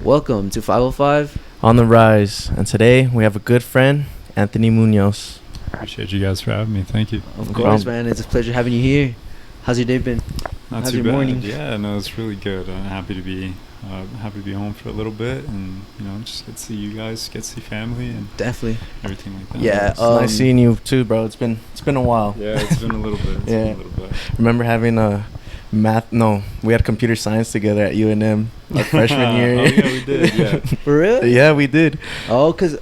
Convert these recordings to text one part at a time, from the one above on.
Welcome to 505. On the Rise, and today we have a good friend, Anthony Muñoz. Appreciate you guys for having me. Thank you. Of course, man. It's a pleasure having you here. How's your day been? Not How's too your bad. morning? Yeah, no, it's really good. I'm happy to be home for a little bit, and just get to see you guys, get to see family, and Definitely. everything like that. Yeah, It's nice seeing you too, bro. It's been a while. Yeah, it's been a little bit. Been a little bit. Remember having a we had computer science together at UNM our freshman year. Oh yeah, we did. Yeah, For real? Yeah, we did. Oh, because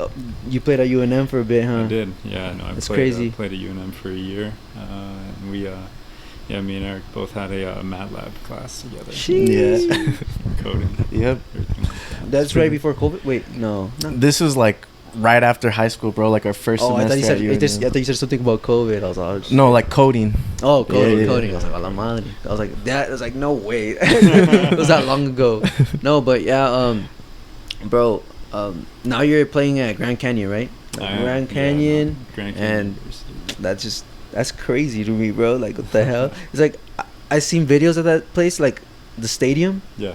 you played at UNM for a bit, huh? I did. Yeah, no, That's I crazy. played at UNM for a year, and we, me and Eric both had a MATLAB class together. Sheesh. Yeah, coding. Yep. Everything like that. That's right before COVID? Wait, no. This was like right after high school, bro. Like our first Oh, I semester. thought you said something about COVID. I was like, No, like coding. oh, coding, Yeah. coding. I was like, a la madre. I was like, that. I was like, no way. It was that long ago. No, but yeah, bro. Now you're playing at Grand Canyon, right? I am, Grand Canyon, Grand Canyon and University. that's crazy to me, bro. Like, what the hell? It's like I seen videos of that place, like the stadium. Yeah.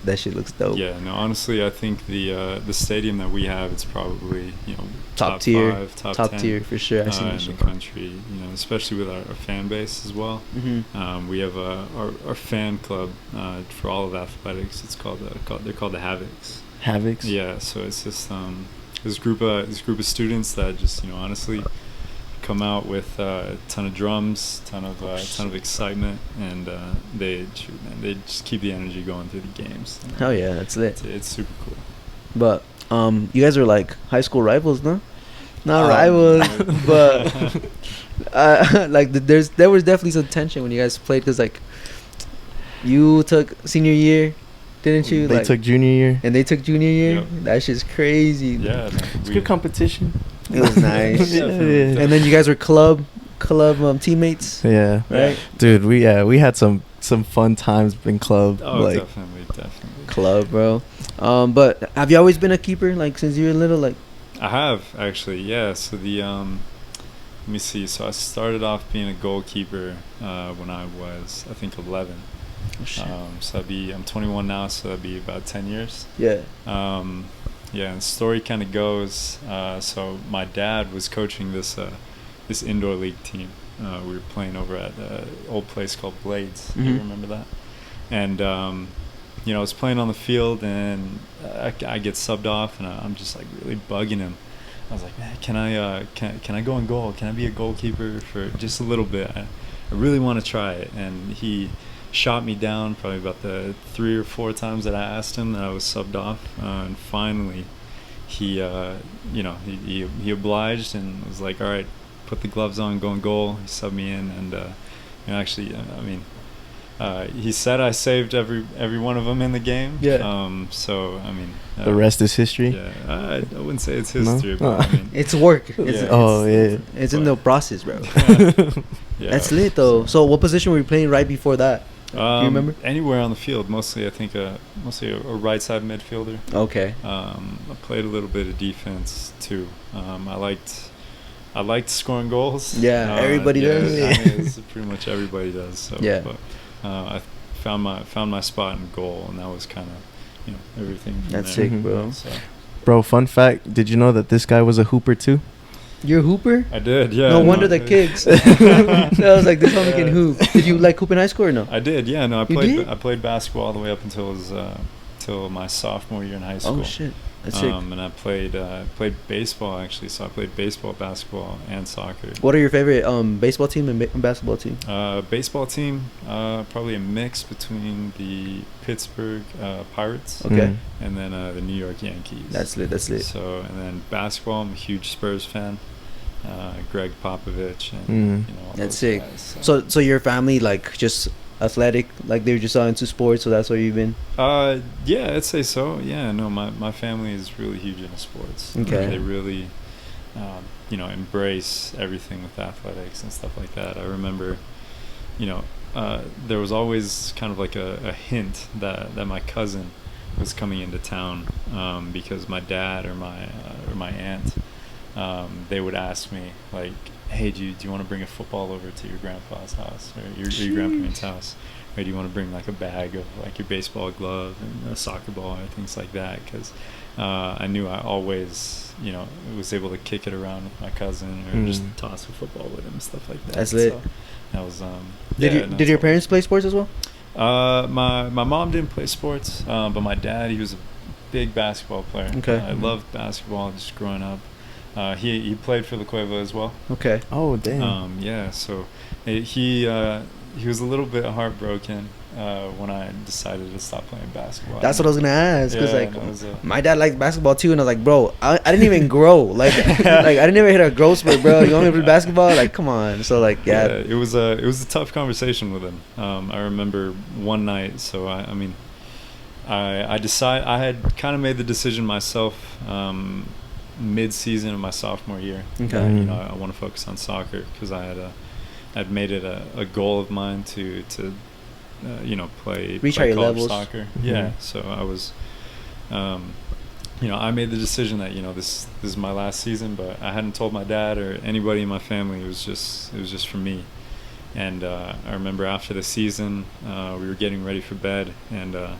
That shit looks dope. Yeah, no, honestly, I think the stadium that we have, it's probably Top tier, 5, top 10, tier for sure. I seen that in shit. the country. Especially with our fan base as well. Mm-hmm. We have our fan club for all of athletics. It's they're called the Havocs. Havocs. Yeah, so it's just this group of students that just honestly come out with a ton of drums, ton of excitement, and they just keep the energy going through the games. Hell yeah, that's lit. It's super cool. But you guys are like high school rivals, no? Not rivals, but like there was definitely some tension when you guys played, because like you took senior year, didn't you? They took junior year. and they took junior year. Yep. That shit's crazy. Yeah, no, It's good competition. It was nice. Yeah. And then you guys were club teammates, Yeah, right? dude. We had some fun times in club. Oh, like, definitely. Club, bro. But have you always been a keeper, like since you were little? Like, I have actually, yeah. So let me see. So I started off being a goalkeeper when I was, I think, 11. oh shit. So I'm 21 now, so that'd be about 10 years. Yeah. Yeah, and the story kind of goes. So my dad was coaching this indoor league team. We were playing over at an old place called Blades. You Mhm. remember that? And I was playing on the field, and I get subbed off, and I'm just like really bugging him. I was like, man, can I go in goal? Can I be a goalkeeper for just a little bit? I really want to try it. And he shot me down probably about the 3 or 4 times that I asked him that I was subbed off, and finally he obliged and was like, all right, put the gloves on, go in goal. He subbed me in, and he said I saved every one of them in the game. Yeah. The rest is history. Yeah, I wouldn't say it's history, No? but I mean, It's work. Yeah. It's in the process, bro. yeah. That's lit though. So what position were you playing right before that? Do you remember? Anywhere on the field, mostly I think mostly a right side midfielder. Okay. I played a little bit of defense too. I liked scoring goals. Yeah, everybody does. I mean, it's pretty much everybody does. So, Yeah. But I found my spot in goal, and that was kind of everything. from That's there. sick, bro. So, Bro, fun fact. Did you know that this guy was a hooper too? You're a hooper? I did, yeah. No wonder the kicks. So I was like, this homie can hoop. Did you like hoop in high school or no? I did, yeah. No, You did? I played basketball all the way up until till my sophomore year in high school. Oh shit, that's sick. And I played baseball actually. So I played baseball, basketball, and soccer. What are your favorite baseball team and basketball team? Baseball team, probably a mix between the Pittsburgh Pirates Okay. and then the New York Yankees. That's lit. That's lit. So, and then basketball, I'm a huge Spurs fan. Greg Popovich and all That's those sick. guys, So your family like just athletic, like they were just all into sports, so that's where you've been. yeah, I'd say so. Yeah, no, my family is really huge into sports. Okay. They really embrace everything with athletics and stuff like that. I remember there was always kind of like a hint that my cousin was coming into town, because my dad or my aunt, they would ask me like, hey, do you want to bring a football over to your grandpa's house or your grandparents' house? Or do you want to bring like a bag of like your baseball glove and a soccer ball or things like that? Because I knew I always, was able to kick it around with my cousin or just toss a football with him and stuff like that. That's lit. So that was Did your parents play sports as well? My mom didn't play sports, but my dad, he was a big basketball player. Okay. I loved basketball just growing up. He played for La Cueva as well. Okay. Oh, damn. Yeah, so he was a little bit heartbroken when I decided to stop playing basketball. That's what I was gonna ask, because Yeah, my dad likes basketball too, and I was like, bro, I didn't even grow. Like I didn't even hit a growth spurt, bro. You want me to play basketball? Like, come on. So like, yeah. It was a tough conversation with him. I remember one night. So I had kind of made the decision myself mid-season of my sophomore year. Okay. I want to focus on soccer because I'd made it a goal of mine to play higher college levels. soccer. Mm-hmm. Yeah, so I was, I made the decision that this is my last season, but I hadn't told my dad or anybody in my family. It was just for me. And I remember after the season, we were getting ready for bed, and I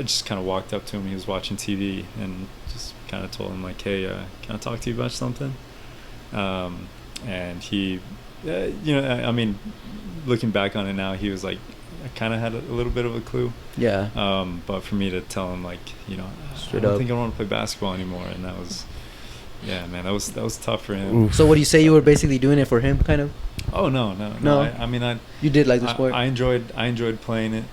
just kind of walked up to him. He was watching TV, and just kind of told him like, "Hey, can I talk to you about something?" And he, I mean, looking back on it now, he was like, I kind of had a little bit of a clue. Yeah. But for me to tell him like, Straight I don't up. think I want to play basketball anymore, and that was, yeah, man, that was tough for him. Oof. So what do you say you were basically doing it for him, kind of? Oh no. I mean, You did like the sport. I enjoyed playing it.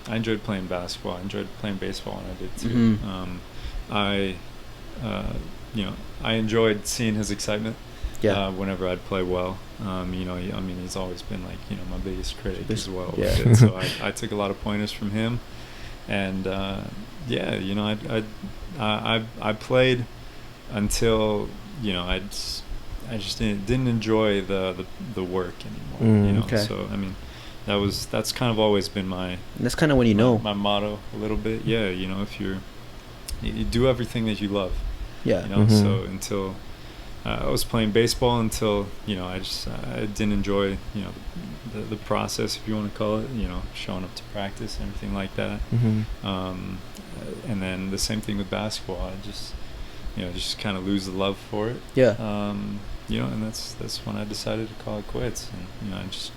I enjoyed playing basketball. I enjoyed playing baseball when I did too. Mhm. I enjoyed seeing his excitement. Yeah. Whenever I'd play well, he's always been like my biggest critic as well. Yeah. With it. So I took a lot of pointers from him, and I played until I just didn't enjoy the work anymore. Okay. So I mean, that's kind of always been my. And that's kind of when you know. my motto a little bit. Yeah, if you do everything that you love. Yeah. So until I was playing baseball until I didn't enjoy the process, if you want to call it, showing up to practice and everything like that. And then the same thing with basketball. I just kind of lose the love for it. Yeah. And that's when I decided to call it quits, and I just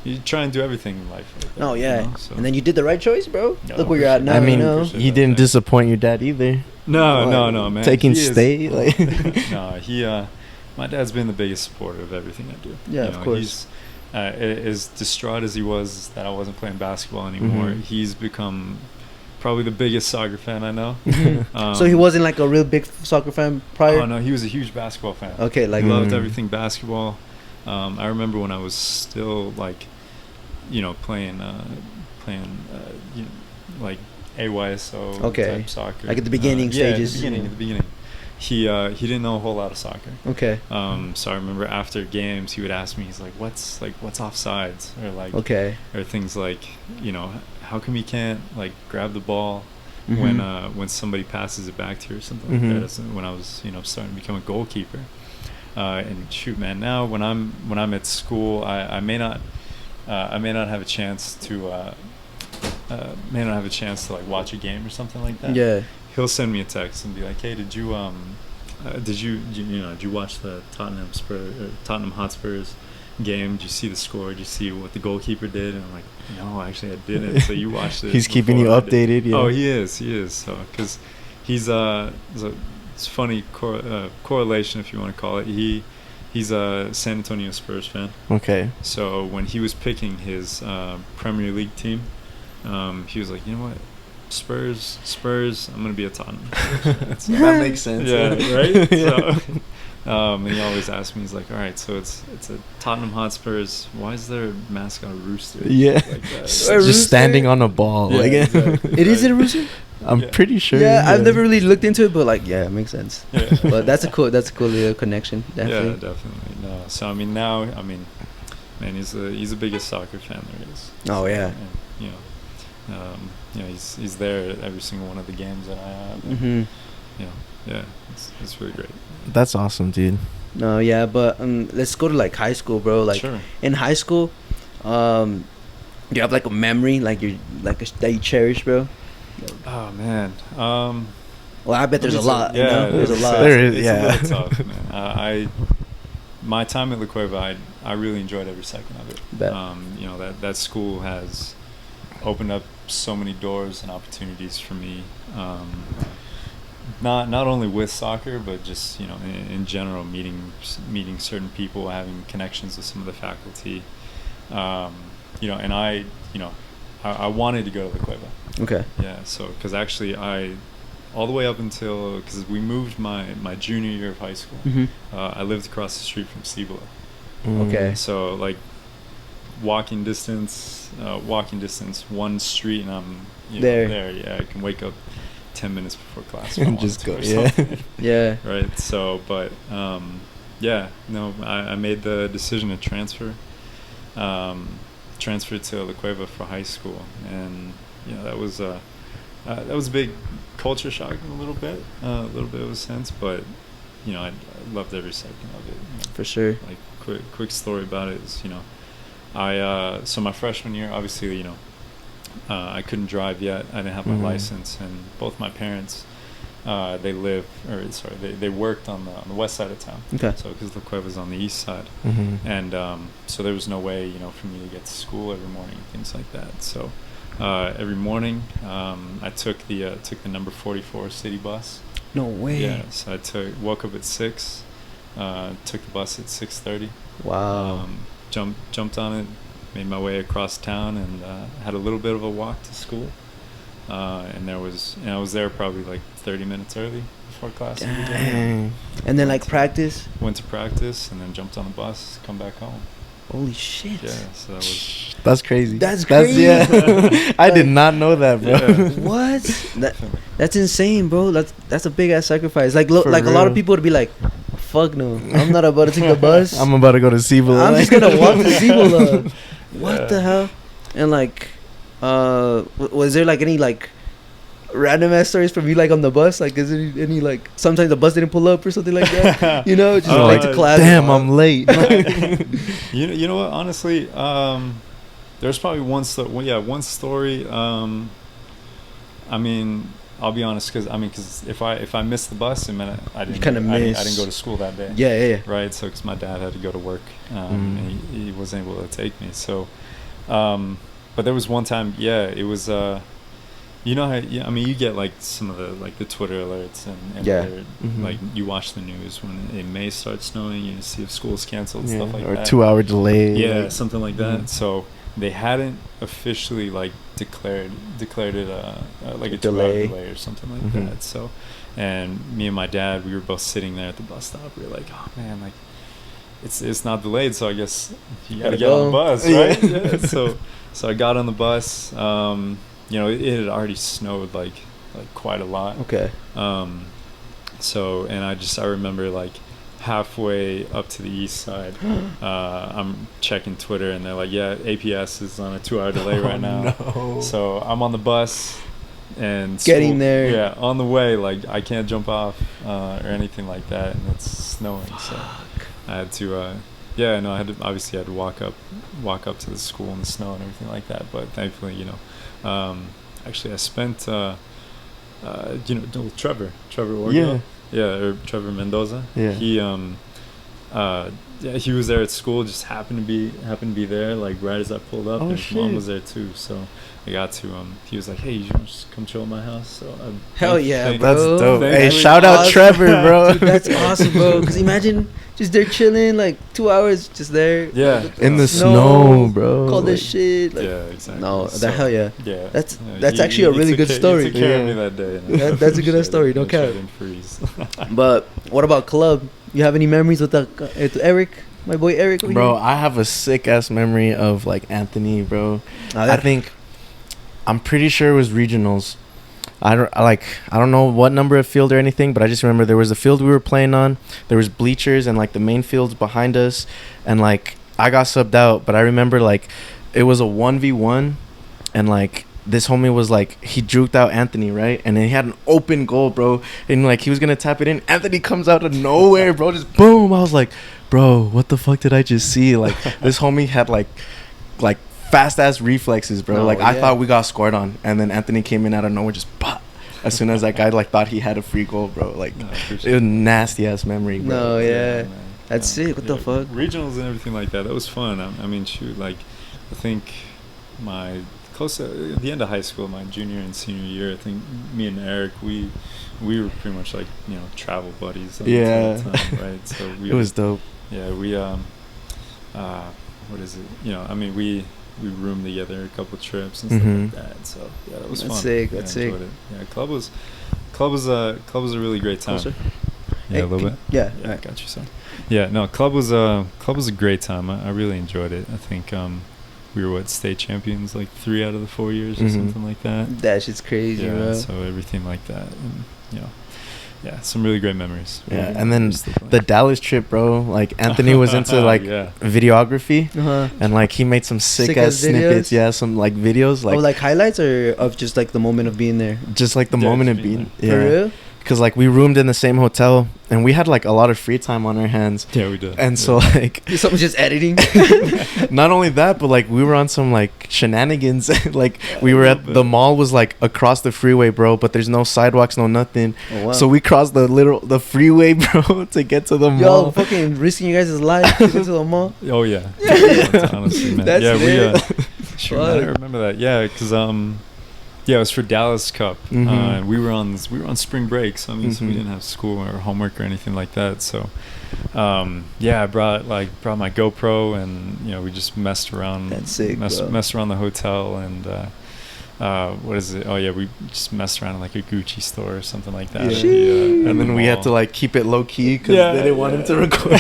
you try and do everything in life. Like that, Oh yeah. So. And then you did the right choice, bro. No, Look where for you're at sure. now. I mean, Appreciate he that, didn't man. disappoint your dad either. No, man. Taking He is- state, like. No, my dad's been the biggest supporter of everything I do. Yeah, of course. He's as distraught as he was that I wasn't playing basketball anymore. Mhm. He's become probably the biggest soccer fan I know. So he wasn't like a real big soccer fan prior. Oh no, he was a huge basketball fan. Okay, like Loved Mm. everything basketball. I remember when I was still like, playing, like AYSO Okay. type soccer. Like at the beginning stages. Yeah, at the beginning. He didn't know a whole lot of soccer. Okay. So I remember after games he would ask me, he's like, what's offsides, or like, Okay. or things like, how come you can't like grab the ball Mhm. when somebody passes it back to you or something Mhm. like that. That's when I was starting to become a goalkeeper. And shoot, man, now when I'm at school, I may not have a chance to like watch a game or something like that. Yeah. He'll send me a text and be like, "Hey, did you watch the Tottenham Hotspurs game? Did you see the score? Did you see what the goalkeeper did?" And I'm like, "No, actually, I didn't." So you watched it. He's keeping you before I did. updated. Yeah. Oh, he is. So because he's it's funny correlation, if you want to call it. He's a San Antonio Spurs fan. Okay. So when he was picking his Premier League team, he was like, "You know what? Spurs, I'm gonna be a Tottenham." So, That makes sense. yeah, right. Yeah. So, and he always asks me, he's like, "All right, so it's a Tottenham Hotspurs. Why is their mascot a rooster?" Yeah. Like that. Just A rooster? standing on a ball. Yeah, like, exactly. It is it a rooster? I'm Yeah. pretty sure. Yeah, I've never really looked into it, but like, yeah, it makes sense. Yeah. But that's a cool little connection, definitely. Yeah, definitely. No, so man, he's the biggest soccer fan there is. Oh, yeah. And, he's there at every single one of the games that I have. And, Mhm. yeah, it's really great. That's awesome, dude. No, yeah, but let's go to like high school, bro. Like Sure. in high school, do you have like a memory like you like that you cherish, bro? Oh man. Well, I bet there's a lot. Yeah, you know? There's a lot. There is, It's yeah. a little tough, man. My time at La Cueva, I really enjoyed every second of it. Bet. You know, that school has opened up so many doors and opportunities for me. Not only with soccer, but just, you know, in general, meeting certain people, having connections with some of the faculty. You know, and I wanted to go to La Cueva. Okay. Yeah, so because actually all the way up until, because we moved my junior year of high school, I lived across the street from Cibola. Okay. So like walking distance, one street, and I'm there. Yeah, I can wake up 10 minutes before class if I And wanted just to go, or yeah. something. Yeah. Right. So, but yeah, no, I made the decision to transfer to La Cueva for high school, and you know that was a big culture shock in a little bit of a sense, but you know I loved every second of it. You know. For sure. Like quick story about it is, you know, so my freshman year, obviously, you know, I couldn't drive yet. I didn't have my license, and both my parents, they worked on the west side of town. Okay. So because La Cueva's on the east side, and so there was no way, you know, for me to get to school every morning, things like that. So every morning, I took the number 44 city bus. No way. Yeah. So woke up at 6, took the bus at 6:30. Wow. Jumped on it, made my way across town, and had a little bit of a walk to school. And I was there probably like 30 minutes early before class. Dang. And then like practice. Went to practice and then jumped on the bus, come back home. Holy shit. Yeah, so that was. That's crazy. That's crazy. Yeah. I did not know that, bro. Yeah. What? That's insane, bro. That's a big ass sacrifice. Like For like a lot of real. people would be like, fuck no, I'm not about to take the bus. I'm about to go to Cibola. I'm just gonna walk to Cibola. What Yeah. the hell? And like, was there like any like random ass stories from you like on the bus? Like, is there any like sometimes the bus didn't pull up or something like that? You know, just Oh, like to class. Damn, I'm late. You know what? Honestly, there's probably one story. I mean, I'll be honest, because if I missed the bus, it meant I didn't I didn't go to school that day. Yeah. Right. So because my dad had to go to work, and he wasn't able to take me. So, but there was one time. Yeah, it was. You know how? Yeah, I mean, you get like some of the Twitter alerts and Yeah. like you watch the news when it may start snowing. You see if school's canceled, stuff like or that. 2-hour delay. Yeah, like- something like that. So they hadn't officially like declared it like a 2-hour delay or something like that. So, and me and my dad, we were both sitting there at the bus stop. We were like, oh man, like it's not delayed, so I guess you gotta get on the bus, right? Yeah. So I got on the bus. You know, it had already snowed like quite a lot. Okay. So, and I remember like halfway up to the east side, I'm checking Twitter and they're like, yeah, APS is on a 2-hour delay right now. No. So I'm on the bus and Getting there. Yeah, on the way, like I can't jump off or anything like that, and it's snowing. So I had to, I had to walk up to the school in the snow and everything like that. But thankfully, you know. Actually, I spent, Trevor Orgel, or Trevor Mendoza. Yeah. He was there at school. Just happened to be there, like right as I pulled up. Oh, and his mom shit. was there too. So I got to. He was like, "Hey, you want to just come chill at my house?" So Hell yeah, thank- bro. That's dope. Thank Hey, you. shout out Awesome. Trevor, bro. Dude, that's awesome, bro. Because imagine just there chilling like 2 hours just there. Yeah. In the Snow, snow, bro. Cold as Like- shit. Like, Yeah, exactly. No, So, the hell yeah. Yeah. That's Yeah, actually a really took good care- story. He took care of Yeah. me that day. And That's a good appreciate story, it. no Make sure I cap. didn't freeze. But what about club? You have any memories with Eric, my boy Eric? over Bro, here? I have a sick ass memory of like Anthony, bro. I'm pretty sure it was regionals. I don't know what number of field or anything, but I just remember there was a field we were playing on. There was bleachers and like the main fields behind us, and like I got subbed out. But I remember like it was a 1v1, and like this homie was like, he juked out Anthony, right? And then he had an open goal, bro. And like he was gonna tap it in. Anthony comes out of nowhere, bro. Just boom. I was like, bro, what the fuck did I just see? Like this homie had like fast ass reflexes, bro. No, like I yeah. thought we got scored on, and then Anthony came in out of nowhere, just pop. As soon as that guy like thought he had a free goal, bro. Like No, it was nasty ass memory, bro. No, yeah. man. That's sick. What the fuck? Regionals and everything like that. That was fun. I mean, shoot, like, I think my close to at the end of high school, my junior and senior year, I think me and Eric, we were pretty much like, you know, travel buddies. Yeah. Time, right. So we. It was dope. Yeah, we what is it? You know, I mean, we roomed together a couple trips and Mhm. stuff like that. So yeah, that was That's fun. sick, Yeah, that's I enjoyed sick. it. Yeah, club was a really great time. Closer? Yeah, a little bit. Yeah. Yeah, Alright. got you, son. Yeah, no, club was a great time. I really enjoyed it. I think we were state champions like 3 out of the 4 years or Mhm. something like that. That shit's crazy, Yeah, bro. so everything like that, and you know, yeah, some really great memories. Yeah, Really and great then memories to play. the Dallas trip, bro. Like Anthony was into like yeah. videography, Uh-huh. and like he made some sick Sick ass ass snippets. videos? Yeah, some like videos, Like highlights or of just like the moment of being there? just like the Yeah, moment just of being being. For Yeah, real? because like we roomed in the same hotel, and we had like a lot of free time on our hands. Yeah, we did. And yeah. so like, Someone's just editing. not only that, but like we were on some like shenanigans. Like Yeah, we a were little at bit. the mall was like across the freeway, bro. But there's no sidewalks, no nothing. Oh, wow. So we crossed the freeway, bro, to get to the Yo, mall. fucking risking you guys' life to go to the mall. Oh yeah. That's honestly, man. That's yeah, lit. Shoot, man, I Fuck. remember that. Yeah, because yeah, it was for Dallas Cup, Mhm. and we were on spring break, so I mean, so we Mhm. didn't have school or homework or anything like that. So, yeah, I brought my GoPro, and you know, we just messed around. That's sick, bro. Messed around the hotel, and what is it? Oh yeah, we just messed around in like a Gucci store or something like that. Yeah. at the, at And the then we had to mall. like keep it low key because Yeah, they didn't want him yeah. to record.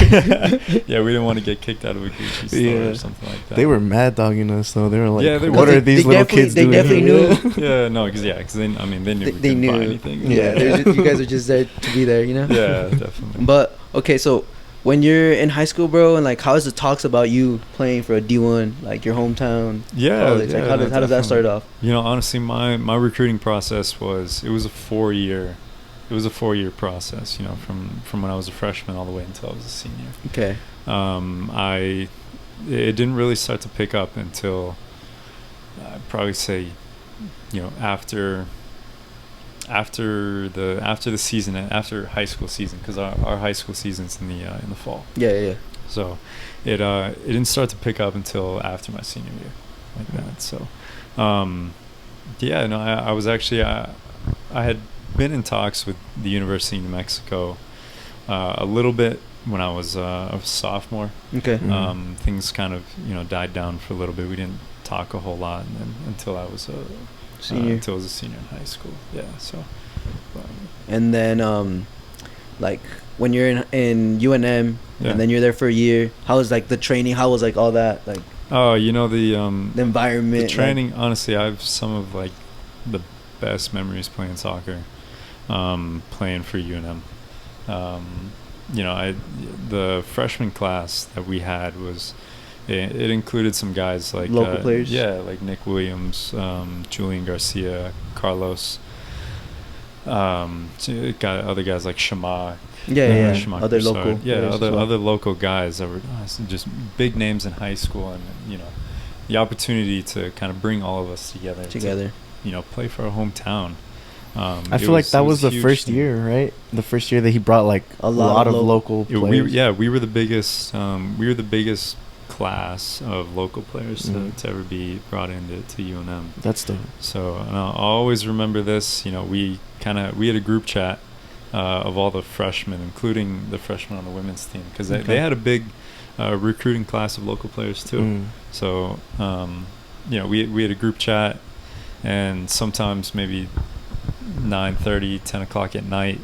Yeah, we didn't want to get kicked out of a Gucci store Yeah. or something like that. They were mad dogging us though. They were like, Yeah, they "What were. are these They little definitely- kids they doing?" definitely knew. Yeah, no, because they knew we They couldn't buy knew. anything. Yeah, you guys are just there to be there, you know? Yeah, definitely. But, okay, so when you're in high school, bro, and like, how is the talks about you playing for a D1, like your hometown Yeah, college? Like, how does that definitely. start off? You know, honestly, my recruiting process was a 4-year process. You know, from when I was a freshman all the way until I was a senior. Okay. It didn't really start to pick up until I'd probably say, you know, after the season, after high school season, because our high school season's in the fall. Yeah. So it didn't start to pick up until after my senior year, like that. So yeah, no, I was actually I had been in talks with the University of New Mexico a little bit when I was a sophomore. Okay. Mhm. Things kind of, you know, died down for a little bit. We didn't talk a whole lot, and then until I was Senior. a senior in high school. Yeah. So. But, And then, like, when you're in UNM, Yeah. and then you're there for a year, how was, like, the training? How was, like, all that? Like, oh, you know, the environment? the training, honestly, I have some of like the best memories playing soccer, playing for UNM. You know, the freshman class that we had it included some guys like Local players? Yeah, like Nick Williams, Julian Garcia, Carlos. Got other guys like Shama. Yeah. Shama Other Crusade. local. Yeah, players as well. other local guys that were just big names in high school, and you know, the opportunity to kind of bring all of us together. Together. To, you know, play for our hometown. I feel like that was the huge first thing. year, right? The first year that he brought like a lot of local players. We were the biggest. We were the biggest class of local players to ever be brought into UNM. That's the. So and I'll always remember this. You know, we had a group chat of all the freshmen, including the freshmen on the women's team, because they had a big recruiting class of local players too. Mm. So you know, we had a group chat, and sometimes maybe 9:30, 10 o'clock at night,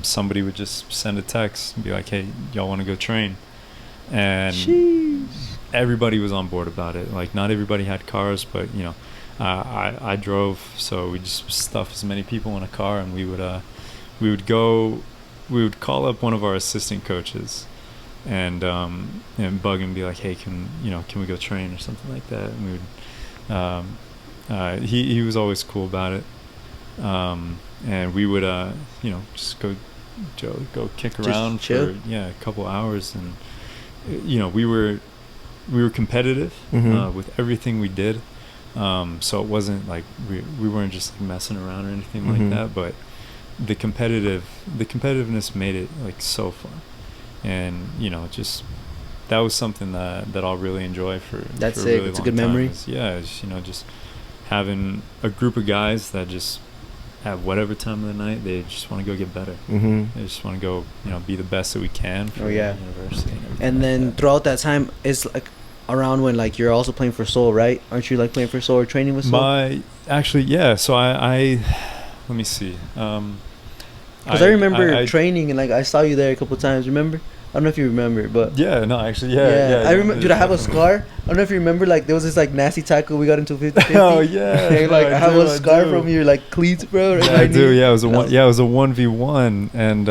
somebody would just send a text and be like, "Hey, y'all want to go train?" And everybody was on board about it. Like, not everybody had cars, but you know, I drove, so we just stuff as many people in a car, and we would call up one of our assistant coaches and bug him and be like, "Hey, can we go train or something like that?" And we would he was always cool about it. And we would just go kick around for a couple hours, and we were competitive with everything we did. So it wasn't like we weren't just like messing around or anything like that, but the competitiveness made it like so fun. And just that was something that I'll really enjoy for that's for a it. really It's a long good time. memory. Just having a group of guys that just at whatever time of the night they just want to go get better. They just want to go be the best that we can for university and then like throughout that time is like around when like you're also playing for Seoul, right? Aren't you like playing for Seoul or training with Seoul? So I let me see. Because I remember training and like I saw you there a couple times. Remember? I don't know if you remember, but I remember. Dude, I have a scar. I don't know if you remember. Like there was this like nasty tackle we got into 50-50. Oh yeah. And, like I have a scar from your like cleats, bro. Right? Yeah, I do. Yeah, it was a 1v1, and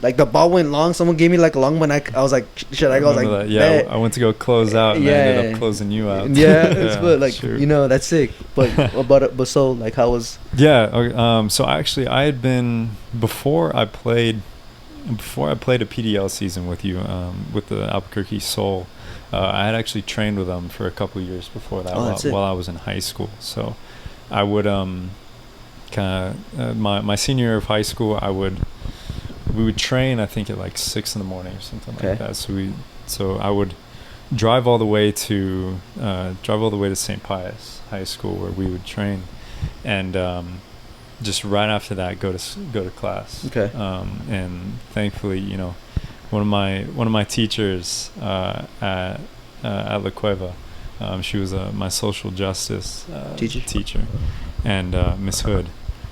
like the ball went long. Someone gave me like a long one. I was like, should I go? I was like, that. Yeah, I went to go close out, and I ended up closing you out. Yeah, it's good. Like sure. That's sick. But but so like how was? Yeah. So actually, I had been before I played a PDL season with you, with the Albuquerque Soul. I had actually trained with them for a couple of years before that, while I was in high school. So I would kind of my senior year of high school, we would train I think at like 6 a.m. or something like that. So I would drive all the way to St. Pius High School where we would train, and just right after that go to class. And thankfully one of my teachers at La Cueva, she was my social justice teacher, and Miss Hood,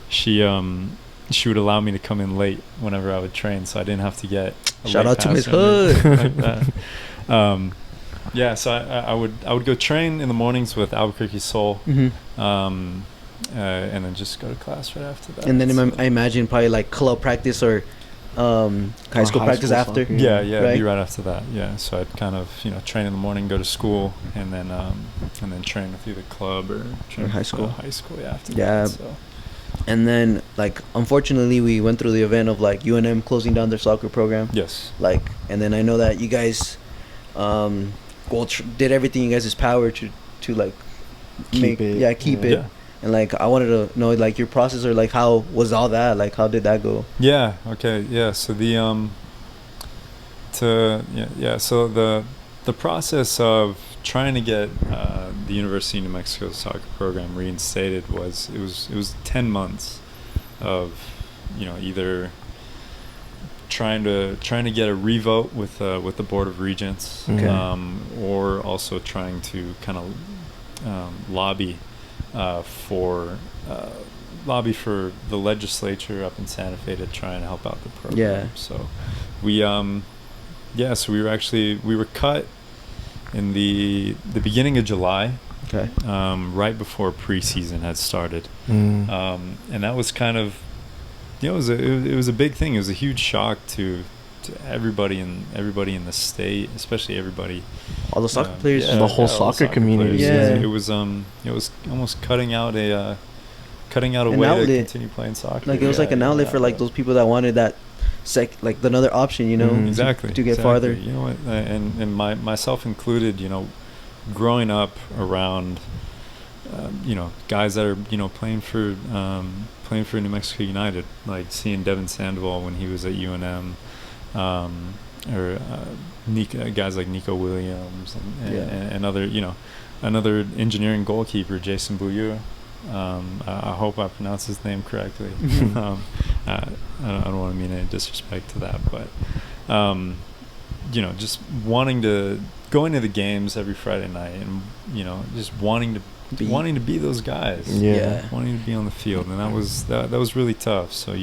she would allow me to come in late whenever I would train, so I didn't have to get a shout late out to pass Miss or Hood. anything like that. So I would go train in the mornings with Albuquerque Soul, and then just go to class right after that. And then I imagine probably like club practice or high school practice after. Yeah, right? Be right after that. Yeah, so I'd kind of train in the morning, go to school, and then train with either club or high school. After that. So. And then like unfortunately we went through the event of like UNM closing down their soccer program. Yes. Like, and then I know that you guys did everything in you guys' power to like keep it. Yeah. And like I wanted to know like your process, or like how was all that? Like how did that go? Yeah. Okay. Yeah. So so the process of trying to get the University of New Mexico soccer program reinstated was 10 months of either trying to get a revote with the Board of Regents, or also trying to kind of lobby for the legislature up in Santa Fe to try and help out the program. Yeah. So we were cut in the beginning of July. Okay. Right before preseason had started. And that was kind of it was a big thing. It was a huge shock to everybody in the state, especially everybody, all the soccer players, the whole soccer community. It was almost cutting out a way outlet to continue playing soccer. Like it was like an outlet for like those people that wanted that like another option, exactly to get farther. You know what? And myself included, growing up around guys that are playing for New Mexico United, like seeing Devin Sandoval when he was at UNM, or guys like Nico Williams and other another engineering goalkeeper, Jason Bouillou. I hope I pronounced his name correctly. I don't want to mean any disrespect to that, but just going to the games every Friday night, and just wanting to be those guys, wanting to be on the field, and that was really tough. So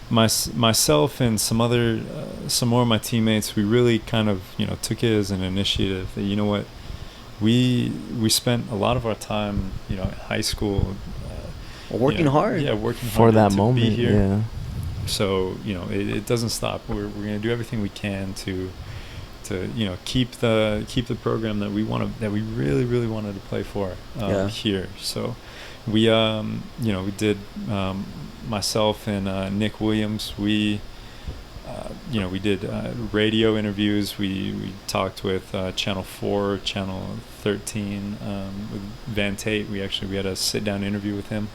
myself and some more of my teammates, we really kind of took it as an initiative that we spent a lot of our time in high school working hard working for hard that to moment be here. Yeah. So it doesn't stop. We're going to do everything we can to to keep the program that we really wanted to play for here. So we we did, myself and Nick Williams, we did radio interviews. We talked with Channel 4, Channel 13, with Van Tate. We had a sit-down interview with him,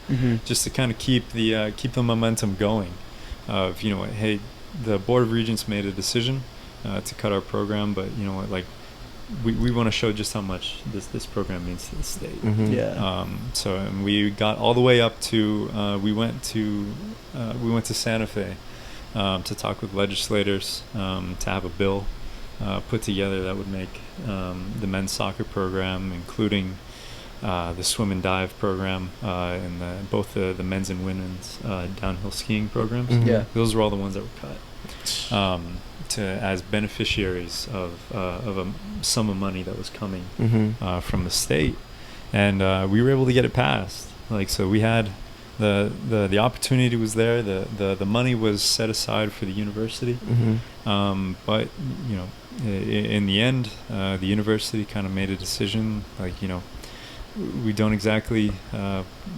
just to kind of keep the momentum going. Of hey, the Board of Regents made a decision to cut our program, but we want to show just how much this program means to the state. So, and we got all the way up to we went to Santa Fe to talk with legislators, to have a bill put together that would make the men's soccer program, including the swim and dive program, and both the men's and women's downhill skiing programs. Those are all the ones that were cut as beneficiaries of a sum of money that was coming from the state, and we were able to get it passed. So we had the opportunity was there. The money was set aside for the university, but in the end, the university kind of made a decision. We don't exactly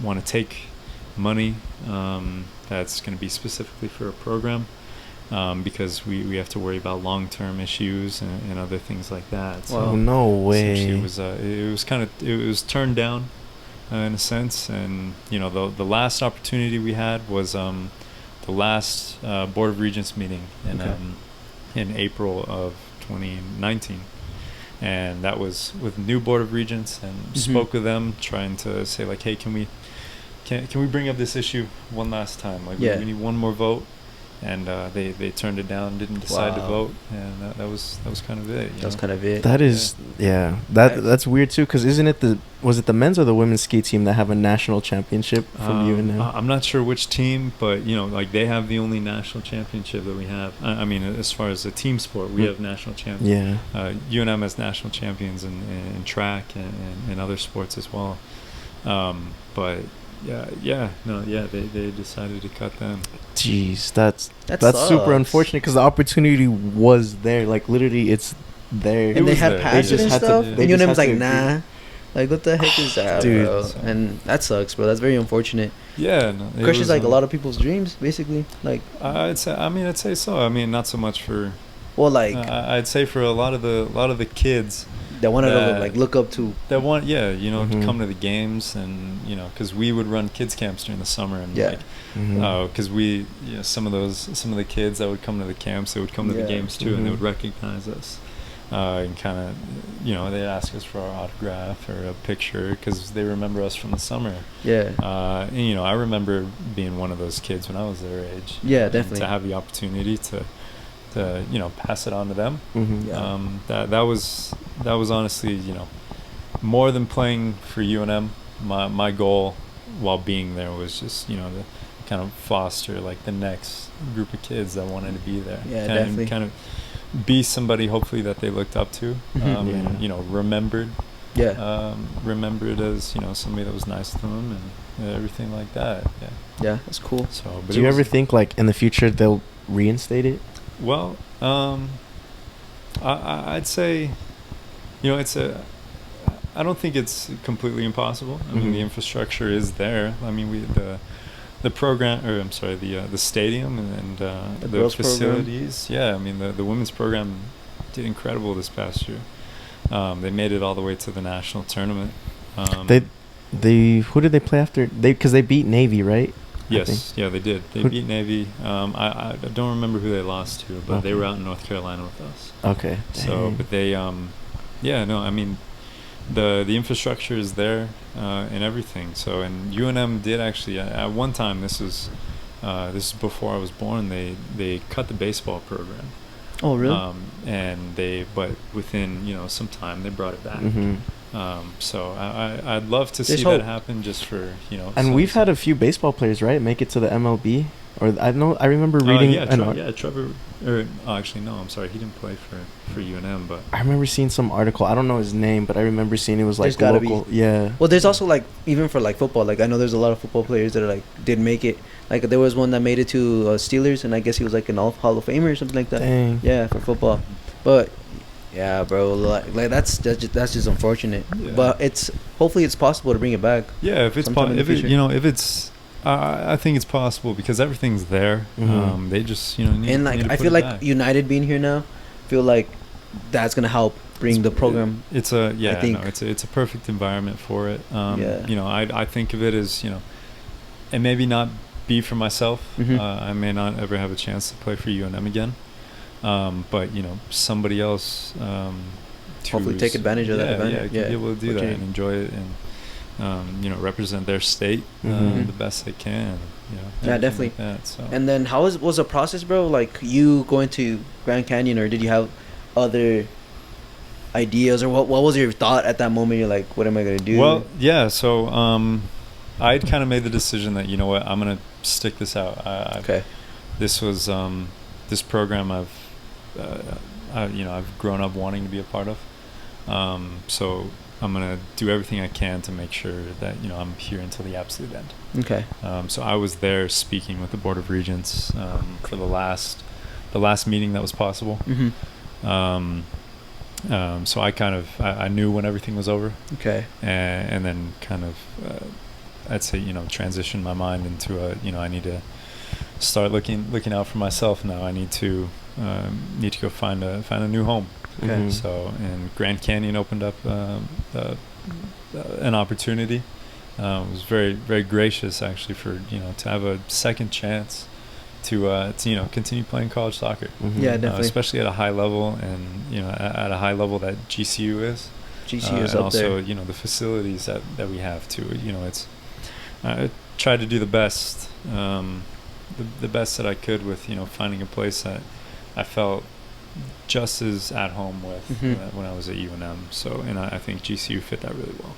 want to take money that's going to be specifically for a program, because we have to worry about long-term issues and other things like that. So no way. It was turned down in a sense, and the last opportunity we had was the last Board of Regents meeting in April of 2019. And that was with new Board of Regents, and spoke with them, trying to say hey, can we bring up this issue one last time? We need one more vote, and they turned it down, didn't decide to vote, and that was kind of it. That was kind of it. That is that's weird too, because isn't it was it the men's or the women's ski team that have a national championship from UNM? I'm not sure which team, but they have the only national championship that we have. I mean, as far as a team sport, we have national champions. UNM has national champions in track and other sports as well. But they decided to cut them. Jeez, that's super unfortunate, because the opportunity was there. Literally, it's there. And they had passion and stuff. And UNM's nah. What the heck is that, dude, bro? And that sucks, bro. That's very unfortunate. Yeah, crushes a lot of people's dreams, basically. I'd say so. I mean, not so much for. Well, I'd say for a lot of the kids that wanted to look up to. That want, to come to the games, and because we would run kids camps during the summer, and because we, some of the kids that would come to the camps, they would come to the games too, and they would recognize us. And kind of, they'd ask us for our autograph or a picture, because they remember us from the summer. I remember being one of those kids when I was their age. Definitely. To have the opportunity to pass it on to them. That was honestly, more than playing for UNM. My goal while being there was just, to kind of foster the next group of kids that wanted to be there. Definitely. Kind of be somebody hopefully that they looked up to, and remembered as somebody that was nice to them, and everything like that. That's cool. So, do you ever think in the future they'll reinstate it? Well, I'd say, I don't think it's completely impossible. I mean, the infrastructure is there. I mean, the program, or I'm sorry, the stadium and the facilities. Program. I mean, the women's program did incredible this past year. They made it all the way to the national tournament. They who did they play after? Because they beat Navy, right? Yes, they did. They beat Navy. I don't remember who they lost to, but they were out in North Carolina with us. Okay. So, but they, I mean, the infrastructure is there, and everything. So, and UNM did actually at one time. This is before I was born. They cut the baseball program. Oh, really? But within some time they brought it back. So I'd love to see that happen, just for And we've had a few baseball players, right, make it to the MLB. Or I remember reading. Trevor. Actually, no. I'm sorry. He didn't play for UNM, but I remember seeing some article. I don't know his name, but I remember seeing it was there's gotta local. Be. Yeah. Well, there's also even for football. I know there's a lot of football players that did make it. There was one that made it to Steelers, and I guess he was an Hall of Famer or something like that. Dang. Yeah, for football. But Yeah, bro. Like that's just unfortunate. Yeah. But hopefully it's possible to bring it back. Yeah, if it's sometime in the future. if it's I think it's possible because everything's there. Mhm. They just need, And like need to I put feel it like back. United being here now, feel like that's gonna help bring the program. It's a perfect environment for it. Yeah. I think of it as and maybe not be for myself. Mhm. I may not ever have a chance to play for UNM again. But somebody else. Hopefully take advantage of that event. Yeah, be able to do that and enjoy it and represent their state Mhm. the best they can. Yeah, definitely. Like that, so. And then how was the process, bro? Like you going to Grand Canyon, or did you have other ideas, or what was your thought at that moment? You're like, what am I gonna do? Well, yeah. So I'd kind of made the decision that I'm gonna stick this out. Okay. This was this program I've grown up wanting to be a part of. So I'm gonna do everything I can to make sure that I'm here until the absolute end. Okay. So I was there speaking with the Board of Regents for the last meeting that was possible. Mm-hmm. So I knew when everything was over. Okay. And then kind of I'd say transition my mind into I need to start looking out for myself now. I need to go find a new home. Okay. Mhm. So, and Grand Canyon opened up an opportunity. It was very, very gracious actually for to have a second chance to continue playing college soccer. Mhm. Yeah, definitely. Especially at a high level, and at a high level that GCU is. GCU is and up also there. the facilities that we have too. It's I tried to do the best the best that I could with finding a place that I felt just as at home with when I was at UNM. So, and I think GCU fit that really well.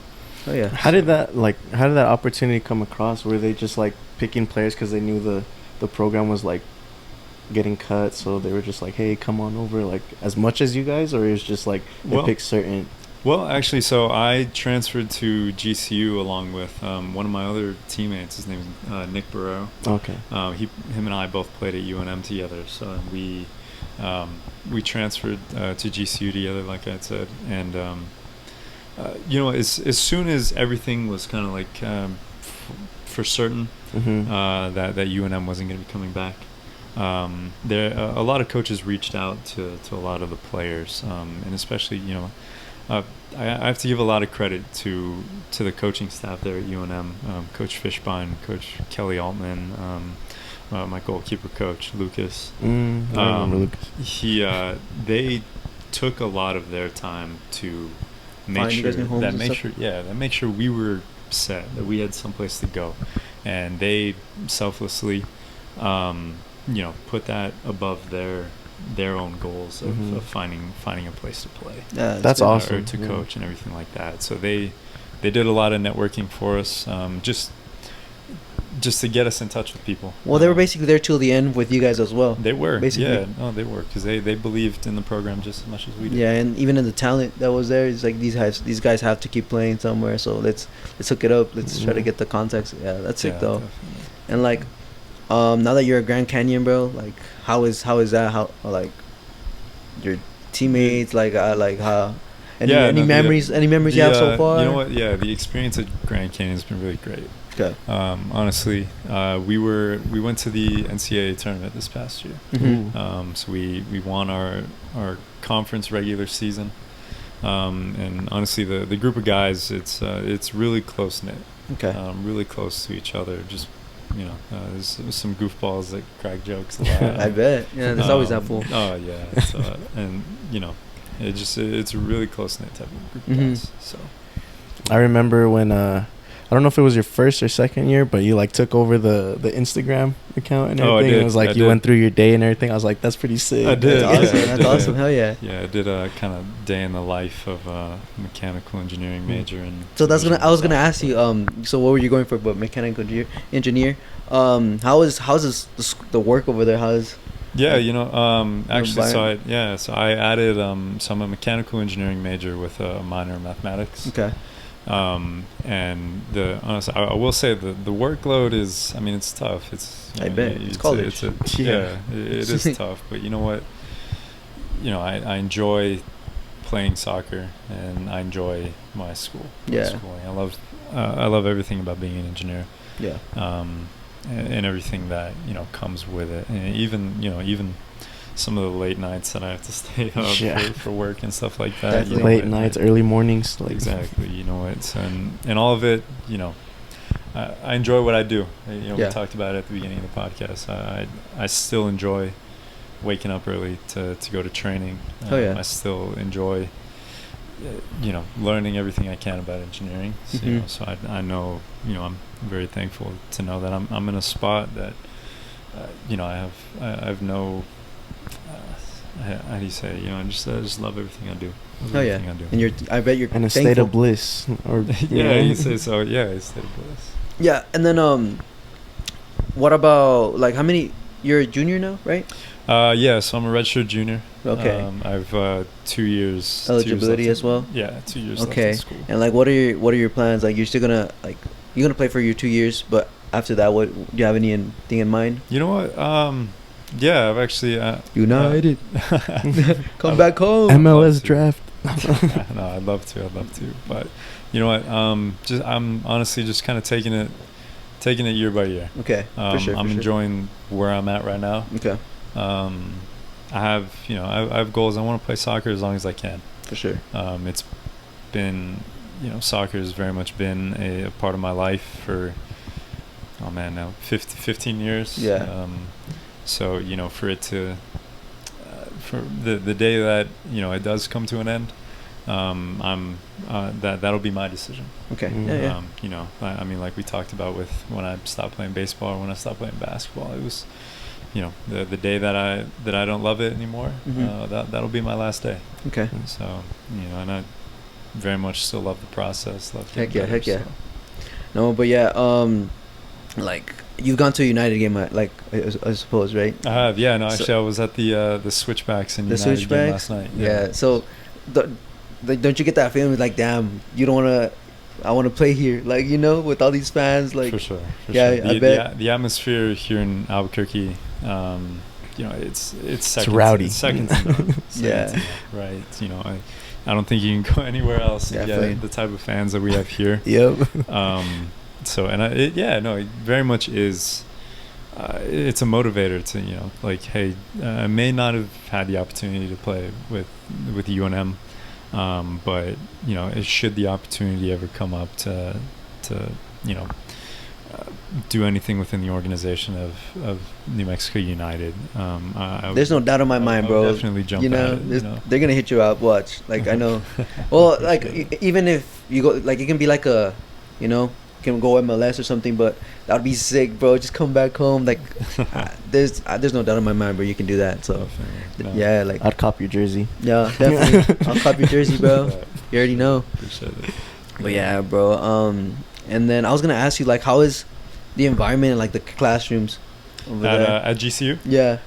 Oh yeah. How did that opportunity come across? Were they just like picking players because they knew the program was like getting cut, so they were just like, hey, come on over, like as much as you guys, or it was just like they picked certain? Well, actually, so I transferred to GCU along with one of my other teammates. His name is Nick Barrero. Okay. Him and I both played at UNM together. So we transferred to GCU together, like I said, and as soon as everything was kind of like for certain that UNM wasn't going to be coming back, a lot of coaches reached out to a lot of the players, and especially I have to give a lot of credit to the coaching staff there at UNM, Coach Fishbein, Coach Kelly Altman, my goalkeeper coach Lucas. I remember Lucas. They took a lot of their time to make sure we were set, that we had someplace to go, and they selflessly put that above their own goals of finding a place to play. Yeah, that's awesome. Or to coach and everything like that. So they did a lot of networking for us, just to get us in touch with people. Well, they were basically there till the end with you guys as well. They were, basically. Yeah, no, they were, because they believed in the program just as much as we did. Yeah, and even in the talent that was there, it's like these guys have to keep playing somewhere. So let's hook it up. Let's try to get the context. Yeah, that's sick though. Definitely. And like, now that you're at Grand Canyon, bro, like how is that? How like your teammates, like how? Any memories you have so far? You know what? Yeah, the experience at Grand Canyon has been really great. Okay. Honestly, we went to the NCAA tournament this past year. Mm-hmm. So we won our conference regular season, and honestly, the group of guys, it's really close knit. Okay. Really close to each other. Just there's some goofballs that crack jokes a lot. I bet. Yeah, there's always that fool. Oh yeah, and it's a really close knit type of group of guys. So I remember when I don't know if it was your first or second year, but you like took over the Instagram account and everything. Oh, I did. It was like you went through your day and everything. I was like, that's pretty sick. I did. That's awesome. Yeah, That's awesome. Hell yeah. Yeah, I did a kind of day in the life of a mechanical engineering major. And So I was gonna ask you. So what were you going for? But mechanical engineer. How is the work over there? How is? Yeah, actually, so I added. So I'm a mechanical engineering major with a minor in mathematics. Okay. And honestly, I will say the workload is, it's tough. It's I bet it's college. It is tough. But you know what? I enjoy playing soccer, and I enjoy my school. Yeah. Schooling. I love everything about being an engineer. Yeah. And everything that comes with it, and even some of the late nights that I have to stay up for work and stuff like that. Definitely. Late nights, early mornings. Like exactly. And all of it. I enjoy what I do. We talked about it at the beginning of the podcast. I still enjoy waking up early to go to training. I still enjoy learning everything I can about engineering. So, so I know I'm very thankful to know that I'm in a spot that I have no how do you say I just love everything I do. Everything I do. And I bet you're in a thankful. state of bliss, or you say so. Yeah, a state of bliss. Yeah, and then what about like how many? You're a junior now, right? Yeah, so I'm a redshirt junior. Okay. I've 2 years eligibility as well. Yeah, 2 years. Okay. Left in school. And like, what are your plans? Like, you're still gonna play for your 2 years, but after that, what do you have anything in mind? You know what? Yeah, I've actually United. Come back home. MLS draft. No, I'd love to, but you know what? I'm honestly just kind of taking it year by year. Okay, for sure. I'm enjoying where I'm at right now. Okay. I have I have goals. I want to play soccer as long as I can. For sure. It's been soccer has very much been a part of my life for now 15 years. Yeah. So for it to for the day that it does come to an end, that'll be my decision. Okay. Mm-hmm. Yeah. I mean, like we talked about with when I stopped playing baseball or when I stopped playing basketball, it was the day that I don't love it anymore. That'll be my last day. Okay. And so and I very much still love the process. Heck yeah. So. No, but yeah. Like, you've gone to a United game, like I suppose, right? I have, yeah. No, actually, I was at the Switchbacks in United game last night. Yeah. So, don't you get that feeling like, damn, you don't wanna? I want to play here, like with all these fans, like. For sure. I bet the atmosphere here in Albuquerque, it's rowdy. It's second to none. Yeah. Right. I don't think you can go anywhere else to get the type of fans that we have here. Yep. So it very much is. It's a motivator to like, hey, I may not have had the opportunity to play with UNM, but should the opportunity ever come up to do anything within the organization of New Mexico United, there's no doubt in my mind, bro. Definitely jump at it, they're gonna hit you up. Watch, like I know. Well, like even if you go, like it can be like a, can go MLS or something, but that would be sick, bro. Just come back home. Like there's no doubt in my mind, bro. You can do that. So yeah, like I'd cop your jersey. Yeah, definitely. I'll cop your jersey, bro. You already know. Appreciate it. But yeah, bro. And then I was gonna ask you, like, how is the environment in like the classrooms over there? At GCU? Yeah.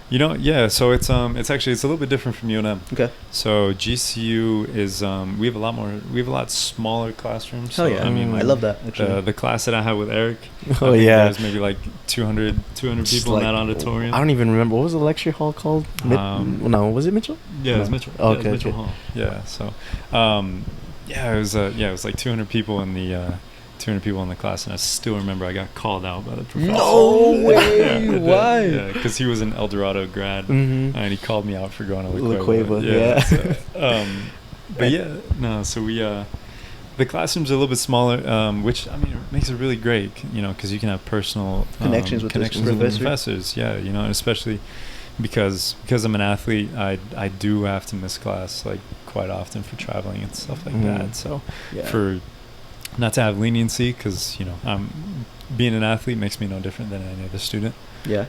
So it's actually a little bit different from UNM. Okay. So GCU is we have a lot smaller classrooms. Oh yeah. I mean, I love that actually. The class that I had with Eric. Oh yeah. There's maybe like 200 people in that auditorium. I don't even remember, what was the lecture hall called? No, was it Mitchell? Yeah, it was Mitchell. Oh, yeah, it was Mitchell Hall. Yeah. So, it was like 200 people in the. 200 people in the class, and I still remember I got called out by the professor. No way! Why? Yeah, because he was an El Dorado grad, and he called me out for going to La Cueva. Yeah. So, but yeah, no. So we, the classrooms are a little bit smaller, which it makes it really great, because you can have personal connections with the professors. Yeah, and especially because I'm an athlete, I do have to miss class like quite often for traveling and stuff like that. So for not to have leniency, because being an athlete makes me no different than any other student. Yeah.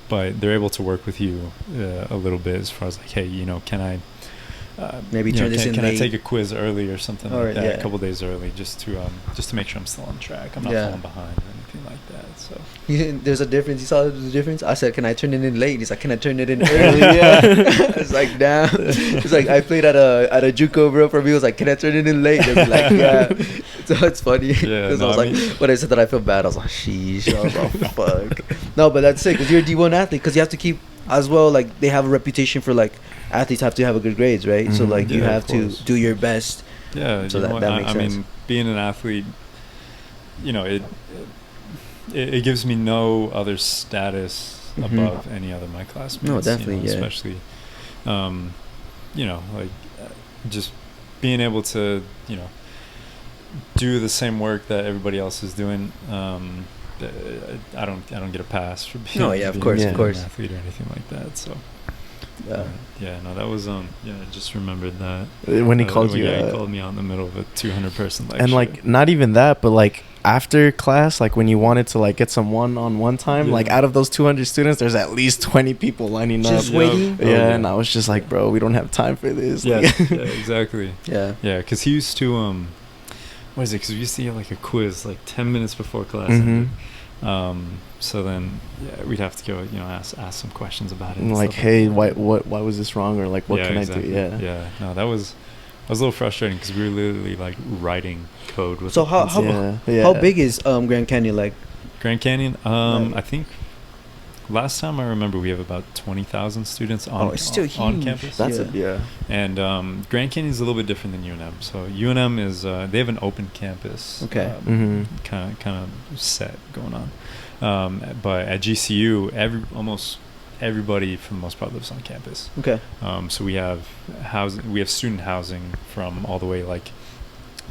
But they're able to work with you a little bit as far as like, hey, can I maybe turn this in can late? I take a quiz early or something like that, yeah. a couple days early, just to make sure I'm still on track. I'm not falling behind or anything like that. So there's a difference. You saw the difference? I said, can I turn it in late? He's like, can I turn it in early? Yeah. It's like, damn. It's like, I played at a JUCO, bro. For me, it was like, can I turn it in late? They'd be like, yeah. So it's funny. Yeah. Because I was like, when I said that I feel bad, I was like, sheesh. I was like, fuck. No, but that's sick, because you're a D1 athlete, because you have to keep, as well, like, they have a reputation for, like, athletes have to have a good grades, right? So like you Yeah, have of to course. do your best. Yeah, So you know that what, makes I sense. mean, being an athlete, you know, it gives me no other status Mhm. above any other of my classmates. No, definitely, you know, yeah. especially, you know, like just being able to, you know, do the same work that everybody else is doing. I don't get a pass for being, No, yeah, of course, of being course. an athlete or anything like that. So Yeah. yeah, no, that was yeah, I just remembered that When he called you, yeah, he called me out in the middle of a 200-person lecture. and like not even that, but like after class, like when you wanted to like get some one-on-one time, like Yeah. out of those 200 students, there's at least 20 people lining Just up. waiting. Oh, Yeah, and I was just like, bro, we don't have time for this. Yeah, Like- yeah, exactly. Yeah. Yeah, because he used to what is it? Because we used to get like a quiz like 10 minutes before class Mhm. ended. So then we'd have to go, you know, ask some questions about it. And and like, stuff hey, that. why was this wrong, or like what Yeah, can exactly. I do? Yeah. No, that was a little frustrating because we were literally like writing code with. So a how pencil. Yeah. how big is Grand Canyon like? Grand Canyon? Right. I think last time I remember we have about 20,000 students on It's still on huge. campus. That's Yeah. And Grand Canyon is a little bit different than UNM. So UNM is they have an open campus. Okay. Kind of set going on. But at GCU, almost everybody for the most part lives on campus. Okay. So we have housing. We have student housing from all the way like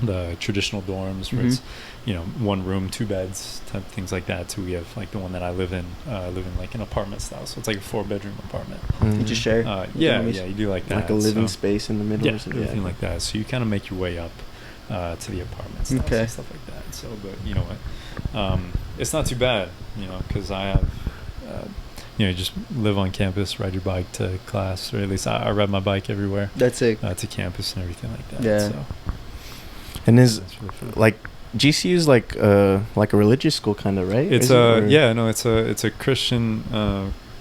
the traditional dorms where it's, you know, 1 room, 2 beds, type things like that. To we have like the one that I live in like an apartment style. So it's like a 4-bedroom apartment. You just share. Yeah, you do like that. Like a living so, space in the middle. yeah, or something. everything like that. So you kind of make your way up to the apartments and Okay. stuff like that. So, but you know what? It's not too bad, you know, because I have, you know, you just live on campus, ride your bike to class, or at least I ride my bike everywhere That's it. to campus and everything like that. Yeah. So And is that's really fun. like GCU is like a religious school kind of, right? It's Is it, or- it's a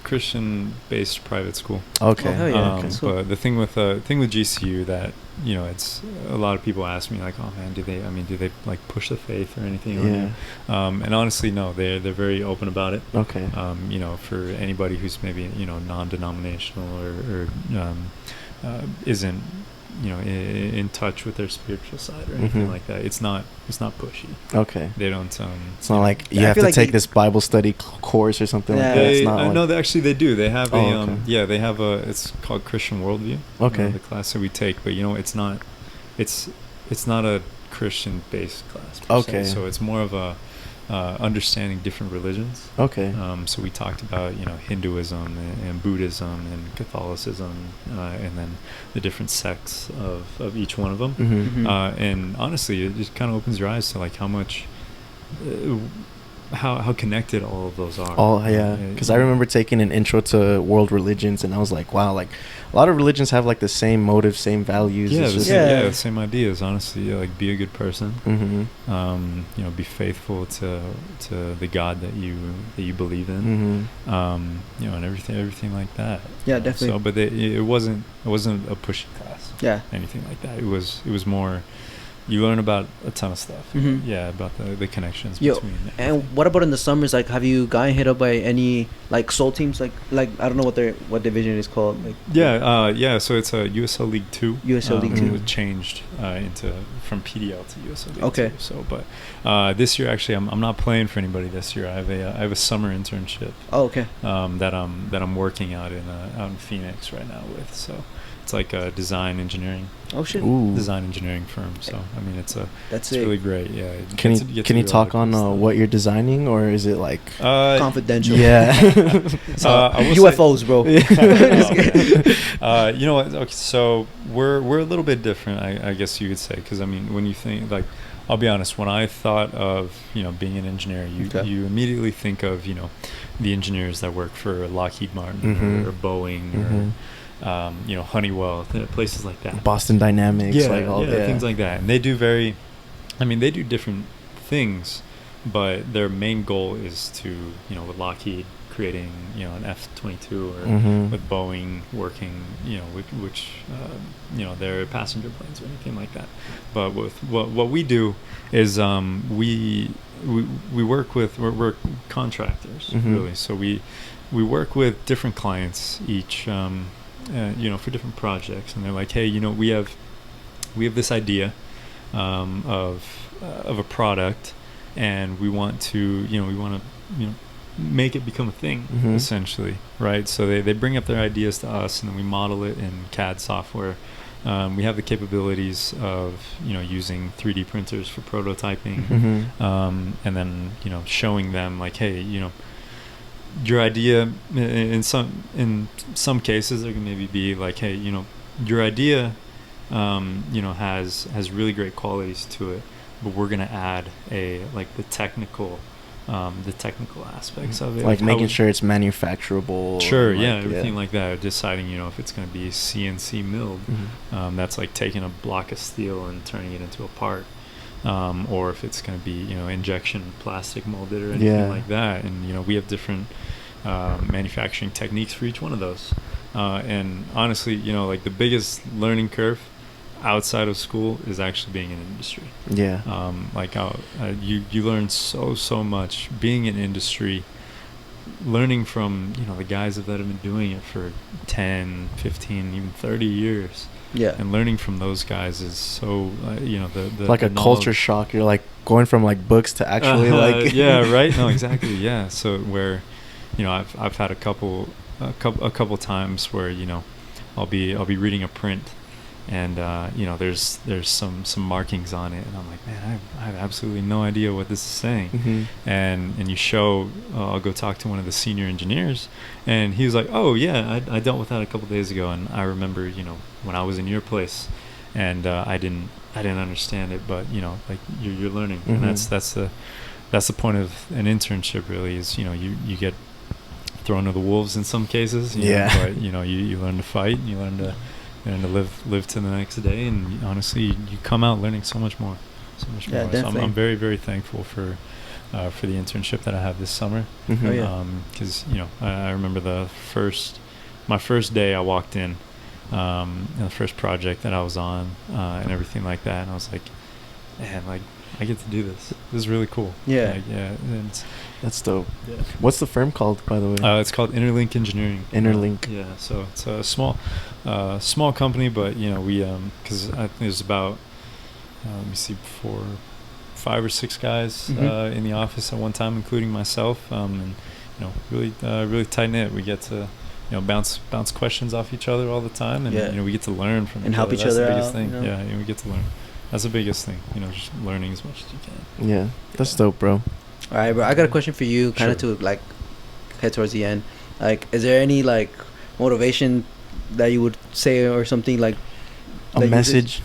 Christian based private school. Okay. Oh, hell yeah. Okay, cool. But the thing with GCU that, you know, it's a lot of people ask me like, oh man, do they like push the faith or anything on you? And honestly, no, they're very open about it. Okay. You know, for anybody who's maybe, you know, non-denominational or isn't, you know, in touch with their spiritual side or anything Mhm. like that, it's not pushy. Okay. They don't. It's not like you I have feel to like take they- this Bible study course or something like Yeah. that. It's They, not like, no, they do. They have Oh, a okay. they have a. It's called Christian Worldview. Okay. The class that we take, but you know, it's not a Christian-based class. per se. Okay. So it's more of a understanding different religions. Okay. So we talked about, you know, Hinduism and Buddhism and Catholicism, and then the different sects of each one of them. Mhm. And honestly, it just kind of opens your eyes to like how much, how connected all of those are. Oh yeah, because I remember taking an intro to world religions, and I was like, wow, like a lot of religions have like the same motive, same values. Yeah, It's the just- same, Yeah. the same ideas. Honestly, like be a good person. Mhm. You know, be faithful to the God that you believe in. Mhm. You know, and everything like that. Yeah, definitely. So, but it wasn't a pushy class. Yeah. Anything like that. It was more. You learn about a ton of stuff. Mhm. Yeah, about the connections Yo, between. And everything. what about in the summers? Like, have you gotten hit up by any like soul teams? Like I don't know what division is called. Like Yeah. So it's a USL League 2. USL League 2. It was changed from PDL to USL League Okay. 2. So, but this year actually, I'm not playing for anybody this year. I have a summer internship. Oh, okay. That I'm working out in Phoenix right now with. So it's like a design engineering Ooh. design engineering firm. So I mean, it's That's it. really great. Yeah. Can get you to do a lot talk of on cool stuff. what you're designing, or is it like Confidential. yeah? I will say- UFOs, bro. You know what? Okay, so we're a little bit different, I guess you could say, because I mean, when you think like, I'll be honest, when I thought of, you know, being an engineer, Okay. you immediately think of, you know, the engineers that work for Lockheed Martin Mhm. or Boeing Mhm. or you know, Honeywell, places like that. Boston Dynamics, Yeah, like all that. things like that. And they do they do different things, but their main goal is to, you know, with Lockheed creating, you know, an F-22 or Mhm. with Boeing working, you know, which you know, their passenger planes or anything like that. But with what we do is we work with we're contractors Mhm. really. So we work with different clients for different projects, and they're like, hey, we have this idea of a product, and we want to make it become a thing, essentially, right? So they bring up their ideas to us, and then we model it in CAD software. We have the capabilities of using 3D printers for prototyping, and then showing them like, hey, your idea in some cases there can maybe be like, hey, your idea has really great qualities to it, but we're gonna add the technical aspects of it, like making sure it's manufacturable. Sure, everything like that. Deciding, if it's going to be CNC milled, that's like taking a block of steel and turning it into a part, or if it's going to be, injection plastic molded or anything like that. And we have different manufacturing techniques for each one of those. And honestly, like the biggest learning curve outside of school is actually being in industry. You learn so much being in industry, learning from the guys that have been doing it for 10, 15, even 30 years, and learning from those guys is so the like a culture shock. You're like going from like books to actually right. No, exactly. So where I've had a couple times where I'll be reading a print, and there's some markings on it, and I'm like, man, I have absolutely no idea what this is saying. And you show, I'll go talk to one of the senior engineers, and he was like, oh yeah, I dealt with that a couple days ago, and I remember when I was in your place, and I didn't understand it, but like you're learning, and that's the point of an internship, really, is you get thrown to the wolves in some cases, but you learn to fight, and you learn to live to the next day, and honestly, you come out learning so much more. So I'm very, very thankful for the internship that I have this summer. Because I remember my first day I walked in, the first project that I was on, and everything like that, and I was like, man, like I get to do this. This is really cool. That's dope. What's the firm called, by the way? It's called Interlink Engineering. Interlink. So it's a small company, but we because I think there's about let me see, 5 or 6 guys in the office at one time, including myself, and really tight knit. We get to bounce questions off each other all the time, and we get to learn from and each help other. each That's other the biggest out, thing. And we get to learn. That's the biggest thing. Just learning as much as you can. That's dope, bro. All right, bro. I got a question for you, kind of to like head towards the end. Like, is there any like motivation that you would say, or something like a message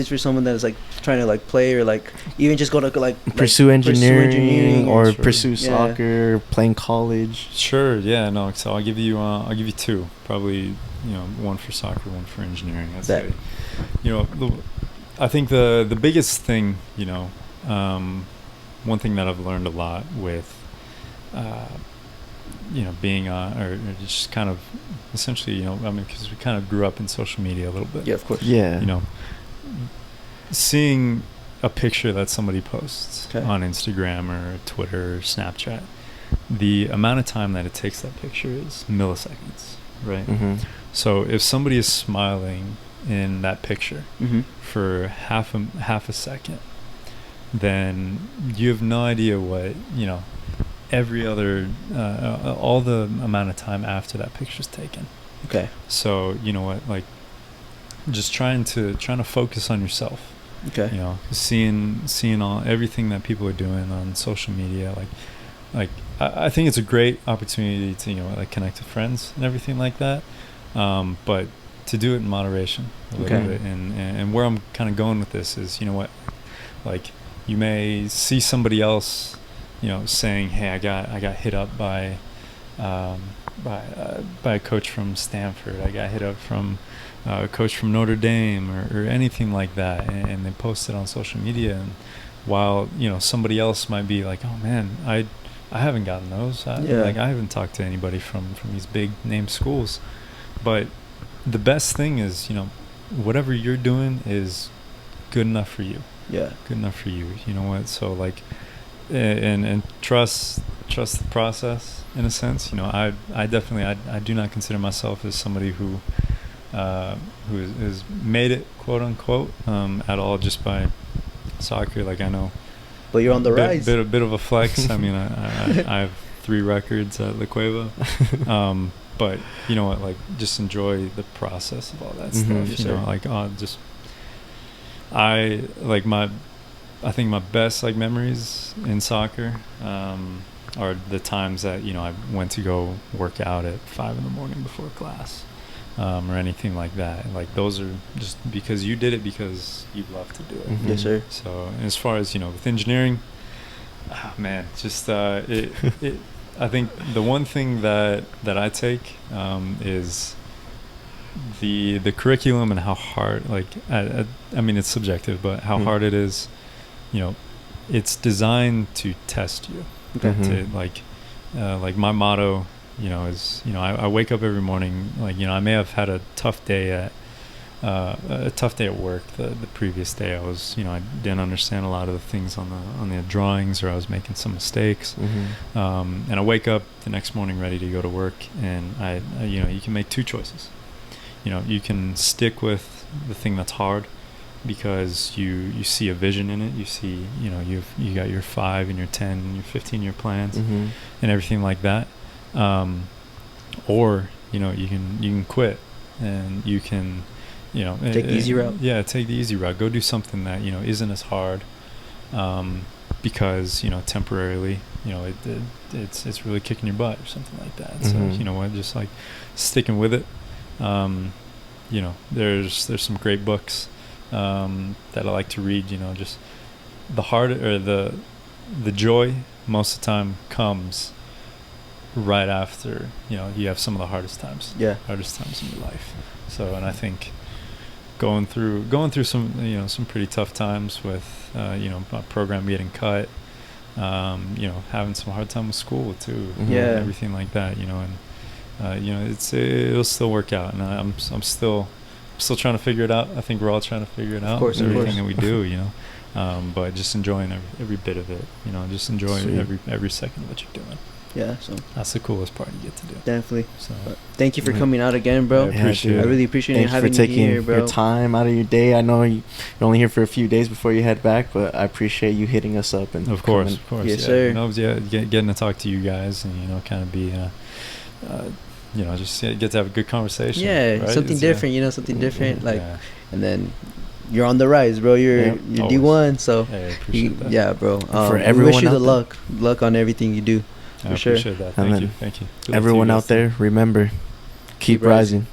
for someone that is like trying to like play, or like even just go to like pursue engineering or sure. pursue soccer, playing college? Sure. No. So I'll give you 2. Probably one for soccer, one for engineering. I'd say. I think the biggest thing, one thing that I've learned a lot with, being or just kind of essentially, because we kind of grew up in social media a little bit. Yeah, of course. Yeah. Seeing a picture that somebody posts on Instagram or Twitter or Snapchat, the amount of time that it takes that picture is milliseconds, right? So if somebody is smiling in that picture for half a second, then you have no idea what every other all the amount of time after that picture's taken. So like just trying to focus on yourself. Seeing everything that people are doing on social media, like I think it's a great opportunity to like connect with friends and everything like that, but to do it in moderation a little bit. And where I'm kind of going with this is, like you may see somebody else saying, hey, I got hit up by a coach from Stanford, I got hit up from a coach from Notre Dame, or anything like that, and they post it on social media, and while somebody else might be like, oh man, I haven't gotten those, I haven't talked to anybody from these big name schools, but the best thing is whatever you're doing is good enough for you. Good enough for you. So like, and trust the process in a sense. I definitely I do not consider myself as somebody who who has made it, quote unquote, at all just by soccer. Like, I know. But you're on the rise. Bit of a flex. I mean, I have 3 records at La Cueva. But you know what? Like, just enjoy the process of all that stuff. Yes, you know, like, I think my best like memories in soccer are the times that, you know, I went to go work out at 5 a.m. before class, or anything like that. Like, those are just because you did it because you love to do it. Yes, sir. So as far as, you know, with engineering, man, just I think the one thing that I take is the curriculum and how hard, like, I mean, it's subjective, but how hard it is. You know, it's designed to test you. To, like my motto, you know, is, you know, I wake up every morning, like, you know, I may have had a tough day at work the previous day. I was, you know, I didn't understand a lot of the things on the drawings, or I was making some mistakes. And I wake up the next morning ready to go to work, and I you know, you can make 2 choices. You know, you can stick with the thing that's hard because you see a vision in it. You see, you know, you got your 5 and your 10 and your 15-year plans and everything like that. Or, you know, you can quit, and you can, you know, take the easy route. Yeah, take the easy route. Go do something that, you know, isn't as hard, because, you know, temporarily, you know, it's really kicking your butt or something like that. So, you know what, just like sticking with it. You know, there's some great books that I like to read. You know, just the hard, or the joy most of the time comes right after, you know, you have some of the hardest times in your life. So, and I think going through some, you know, some pretty tough times with, you know, my program getting cut, you know, having some hard time with school too, and everything like that, you know, and you know, it'll still work out, and I'm still trying to figure it out. I think we're all trying to figure it out. Of course, everything that we do, you know, but just enjoying every bit of it, you know, just enjoying every second of what you're doing. Yeah, so that's the coolest part you get to do. Definitely. So thank you for coming out again, bro. I appreciate it. I really appreciate you having taking me here, bro. your time out of your day. I know you're only here for a few days before you head back, but I appreciate you hitting us up. And of course, yes, sir. You know, getting to talk to you guys, and, you know, kind of be, you know, just get to have a good conversation. Yeah, right? something different. You know, something different. Like, and then you're on the rise, bro. You're D1, so hey, I appreciate that. Yeah, bro. For we everyone wish you the out luck on everything you do. I appreciate that. Thank you. Everyone out there, remember, keep rising.